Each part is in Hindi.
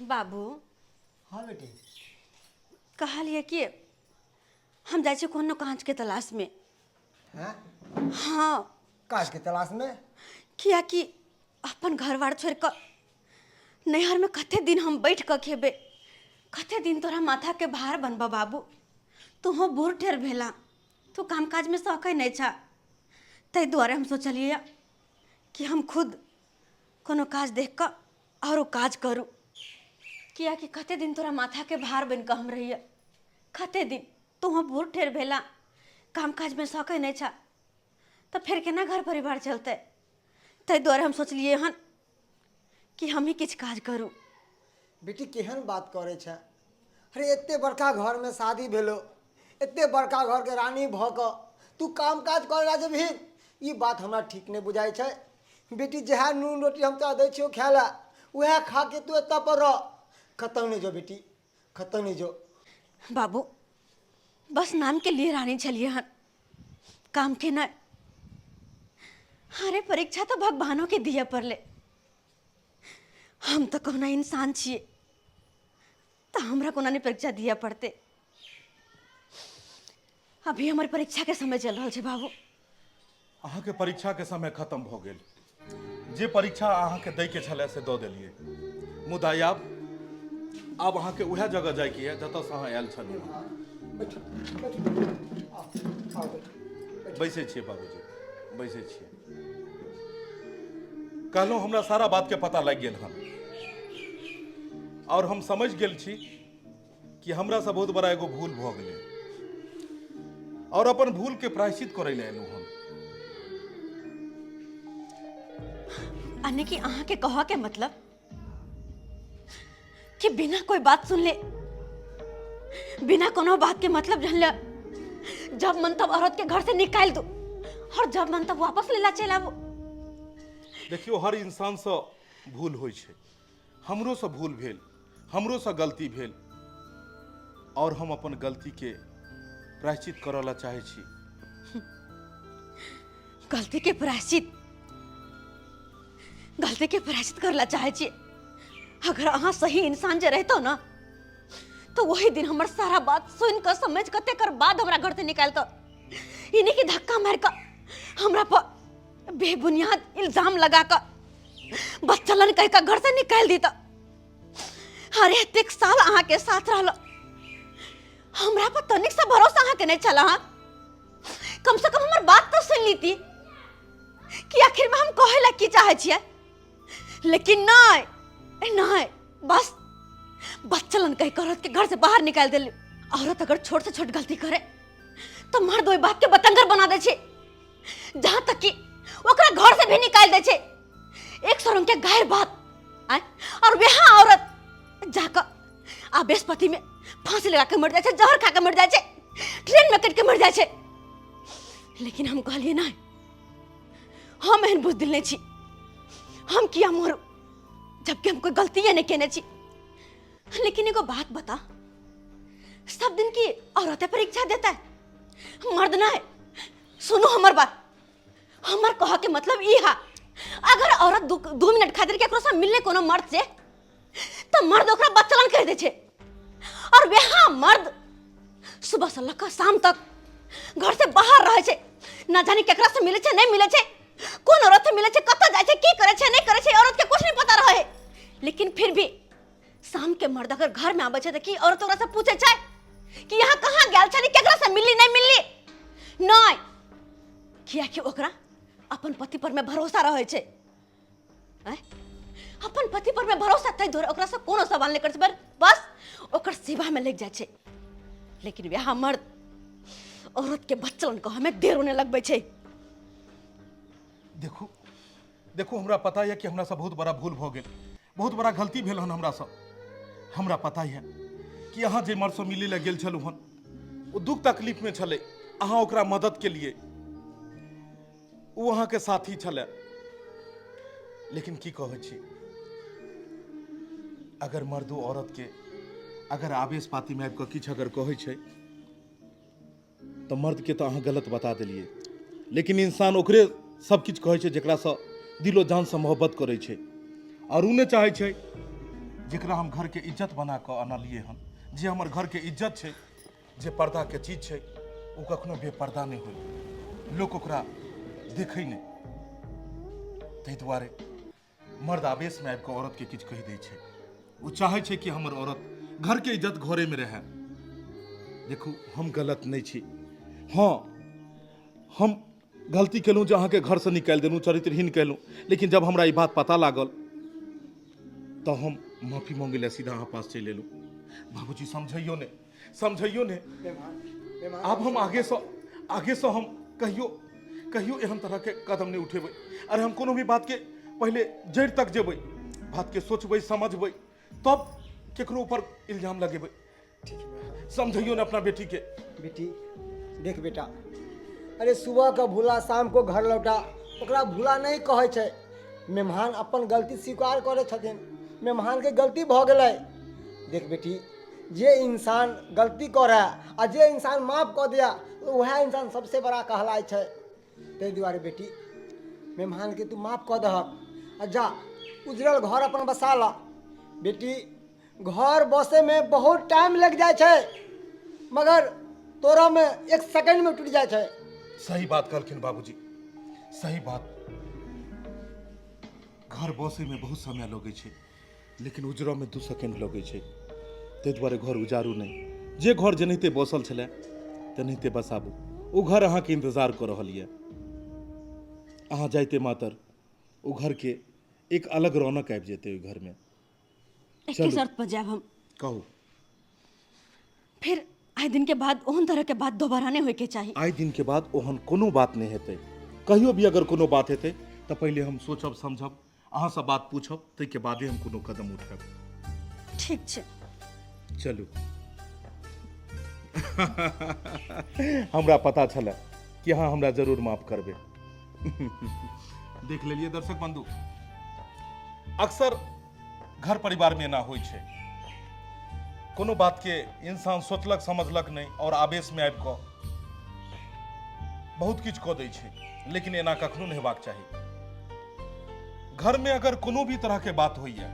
बाबू हाँ बेटी। कहलिए कि हम जाए कोनो कांच के तलाश में। हैं? हाँ काज के तलाश में? किया कि अपन घर बार छोड़ कर नैहर में कते दिन हम बैठ कर खेबे, कते दिन तोरा माथा के भार बनबा बाबू। तू हो बूढ़ ठेर भेला, तू काम काज में सौखे नहीं छा। तै द्वारे हम सोचलिए कि हम खुद कोनो काज देख कर और वो काज करूँ। किया कि कते दिन तोरा माथा के भार बन कर हम रहिए, कते दिन तू हो बूढ़ ठेर भेला, काम काज में सौखे नहीं छा, तो फिर केना घर परिवार चलते। तै द्वारे हम सोचलिए हन कि हम ही किछ काज करूँ। बेटी केहन बात करे छे? अरे इतने बड़का घर में शादी भेलो, इतने बड़का घर के रानी भ क तू काम काज करे ला जेबही, ई बात हमरा ठीक नहीं बुझाई छे। बेटी जहा नून रोटी हम तो दै छियो खाय ला, वह खा के तू एत पर रह। खत्म नहीं जो बेटी, खत्म नहीं जो। बाबू बस नाम के लिए रानी छलिए हन, काम के न। अरे परीक्षा तो भगवानों के दिया पर ले, हम तो कौना इंसान छिए तो हमरा कोना नहीं परीक्षा दिया पड़ते। अभी हमारी परीक्षा के समय चल रहा है बाबू। अहाँ के परीक्षा के समय खत्म हो गेल। जे परीक्षा अहाँ के दै के छले से दो देलिए। मुदा अब अहाँ के उहे जगह जाय के है जतऽ से अहाँ आयल छलू। बैसे छिए बाबूजी, बैसे छिए। कहलहुँ हमरा सारा बात के पता लग गेल हन और हम समझ गेल छी कि हमरा से बहुत बड़ा एगो भूल भ गेलै और अपन भूल के प्रायश्चित करे ले एलहुँ हम। अन्य की अहाँ के कहा के मतलब कि बिना कोई बात सुन ले, बिना कोनो बात के मतलब जान ले, जब मन तब औरत के घर से निकाल दो और जब मन तब वापस लेला चला वो। देखियो हर इंसान से भूल होय छै, हमरो से भूल भेल, हमरो से गलती भेल और हम अपन गलती के प्रायश्चित करऽ ला चाहे छी। गलती के प्रायश्चित करला चाहे छी। अगर अहाँ सही इंसान जे रहतो ना तो वही दिन हमर सारा बात सुन कर समझ कर तेकर बाद हमरा घर से निकालतो। इन्हीं की धक्का मार कर हमरा पर बेबुनियाद इल्जाम लगा कर बच्चलन कह कर घर से निकाल देता। अरे इतने साल अहाँ के साथ रहलो, हमरा पर तनिक सा भरोसा अहाँ के नहीं चला। हाँ कम से कम हमार बात तो सुन ली थी कि आखिर में हम कहे ला की चाहे छिए। लेकिन नहीं बस बच्चलन कह कर औरत के घर से बाहर निकाल दे। औरत अगर छोट से छोट गलती करे तो मर्द ओई बात के बतंगर बना दे छे, जहां तक कि ओकरा घर से भी निकाल दे छे। एक शर्म के गैर बात आय और वहां औरत जाकर आवेशपति में फांसी लगा के मर जाए छे, जहर खा के मर जाए छे, ट्रेन में कट के मर जाए छे। लेकिन हम कहलिए नहीं, हम एहन बुझदिल नहीं छी, हम किया मरू जबकि हम कोई गलती नहीं केने छी। लेकिन एगो बात बता, सब दिन की औरतें परीक्षा देता है, मर्द ना है। सुनो हमार बात, हमार कहा के मतलब ई है, अगर औरत 2 मिनट खातिर केकरो से मिलने कोनो मर्द से तो मर्द ओकरा बच्चलन कह दे छे। और वहां मर्द सुबह से लेकर शाम तक घर से बाहर रहे छे, ना जाने केकरा से मिले छे नहीं मिले छे, कौन औरत से मिले छे, कत्ता जाए छे, की करे छे नहीं करे छे, औरत के कुछ नहीं पता रहे। लेकिन फिर भी शाम के मर्द अगर घर में आवे छे त की औरत ओकरा से पूछे छे कि यहाँ कहाँ गेल छली, केकरा से मिलली नहीं मिलली? नहीं, किया कि ओकरा अपन पति पर में भरोसा रहे छे। अपन पति पर में भरोसा तय द्वारा ओकरा से कोनो सवाल नहीं कर छे, बस ओकर सेवा में लग जाए छे। लेकिन वह मर्द औरत के बच्चलन को हमें देर होने लगबे छे। देखो हमरा पता है कि हमरा से बहुत बड़ा भूल भ गेल, बहुत बड़ा गलती भेल हन हमरा से। हमरा पता है कि अहाँ जे मर्द से मिले ला गेल छलू हन वो दुख तकलीफ में छले, अहाँ ओकरा मदद के लिए वो अहाँ के साथी छले। लेकिन की कहै छी, अगर मर्दो औरत के अगर आवेश पाती में आबि कऽ किछु अगर कहै छै तो मर्द के तो अहाँ गलत बता देलिए। लेकिन इंसान ओकरे सब किछु कहै छै जेकरा से दिलो जान से मोहब्बत करै छै और उ नहि चाहै छै जेकरा हम घर के इज्जत बना कऽ आनलिए हन, जे हमर घर के इज्जत छै, जे पर्दा के चीज छै, ओ कखनो बेपर्दा नहीं होई, लोग ओकरा देखै नहीं। ताहि दुआरे मर्द आवेश में आबि कऽ औरत के किछु कहि दै छै। वो चाहे छै कि हमर औरत घर के इज्जत घरे में रहे। देखू हम गलत नहीं छी, हाँ हम गलती केलूँ जे अहाँके घर से निकालि देलूँ, चरित्रहीन केलूँ, लेकिन जब हमरा ई बात पता लागल तो हम माफी मांगे ले सीधा अहाँ पास चलि एलूँ। बाबूजी समझैयो ने। अब हम आगे से हम कहियो एहन तरह के कदम नहीं उठेबै। अरे हम कोनो भी बात के पहले जड़ तक जेबै, बात के सोचबै समझबै, तब केकरो ऊपर इल्जाम लगेबै। समझियो ने अपना बेटी के। बेटी देख बेटा, अरे सुबह का भूला शाम को घर लौटा, ओकरा भूला नहीं कहे छै। मेहमान अपन गलती स्वीकार करे छथिन, मेहमान के गलती भ गेलै। देख बेटी, जे इंसान गलती करे आ जे इंसान माफ कऽ दिया, वह इंसान सबसे बड़ा कहलाय छै। ताहि दुआरे बेटी, मेहमान के तू माफ कऽ दहक आ जा उजड़ल घर अपन बसा ला। बेटी, घर बसे में बहुत टाइम लग जाए छै, मगर तोरा में 1 सेकंड में टूट जाए छै। सही बात कहलखिन बाबूजी, सही बात। घर बसे में बहुत समय लगे छै, लेकिन उजड़ा में 2 सेकंड लगे छै। ताहि दुआरे घर उजारू नहीं। जे घर जेनाहिते बसल छलै तेनाहिते बसाबू। ओ घर अहाँके इंतजार कऽ रहल यऽ। अहाँ जाइते मातर ओ घर के एक अलग रौनक आबि जेतै ओहि घर में। एक शर्त पर जाब हम। कहू। फिर आइ दिन के बाद ओहन तरह के बात दोबारा नहीं होय के चाहिए। आइ दिन के बाद ओहन कोनो बात नहीं हेतै। कहियो भी अगर कोनो बात हेतै तो पहले हम सोचब समझब, अहाँ से बात पूछब, ताहि के बादे हम कोनो कदम उठाब। ठीक छै, चलू। हमरा पता छलै कि अहाँ हमरा जरूर माफ करबै। देख लेलिए दर्शक बंधु, अक्सर घर परिवार में ना होइ छै। कोनो बात के इंसान सोचलक समझलक नहीं और आवेश में आबि कऽ बहुत किछु कऽ दै छै, लेकिन एना कखनो नहीं हेबाक चाही। घर में अगर कोनो भी तरह के बात होइए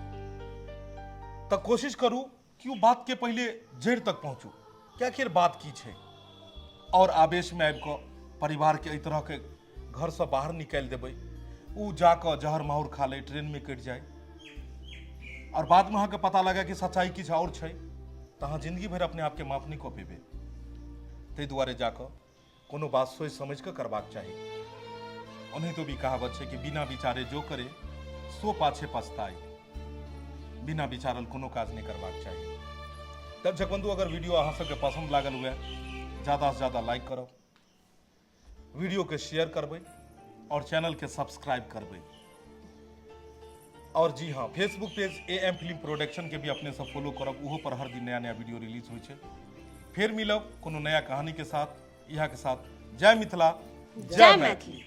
तो कोशिश करू कि वो बात के पहले जड़ तक पहुंचू कि आखिर बात की छै, और आवेश में आबि कऽ परिवार के एहि तरह के घर से बाहर निकालि देबै। उ जाकऽ जहर माहौर खा ले, ट्रेन में कटि जाए, और बाद में अहाँके पता लगे कि सच्चाई किछु और छै, तो अहाँ जिंदगी भर अपने आप के माफ नहीं कऽ पेबै। ताहि दुआरे जाकऽ कोनो बात सोचि समझ कऽ करबाक चाही। ओनाहितो तो भी कहावत छै कि बिना विचारे जो करे सो पाछे पछताए। बिना विचारल कोनो काज नहीं करबाक चाही। दर्शक बंधु, अगर वीडियो अहाँ सबके पसंद लागल हुए, ज़्यादा से ज़्यादा लाइक करब, वीडियो के शेयर करबै और चैनल के सब्सक्राइब करबै। और जी हाँ, Facebook page AM film production के भी अपने सब फॉलो करब, उहो पर हर दिन नया नया वीडियो रिलीज होइ छै। फिर मिलब कोनो नया कहानी के साथ, यहाँ के साथ। जय मिथिला, जय मैथिली।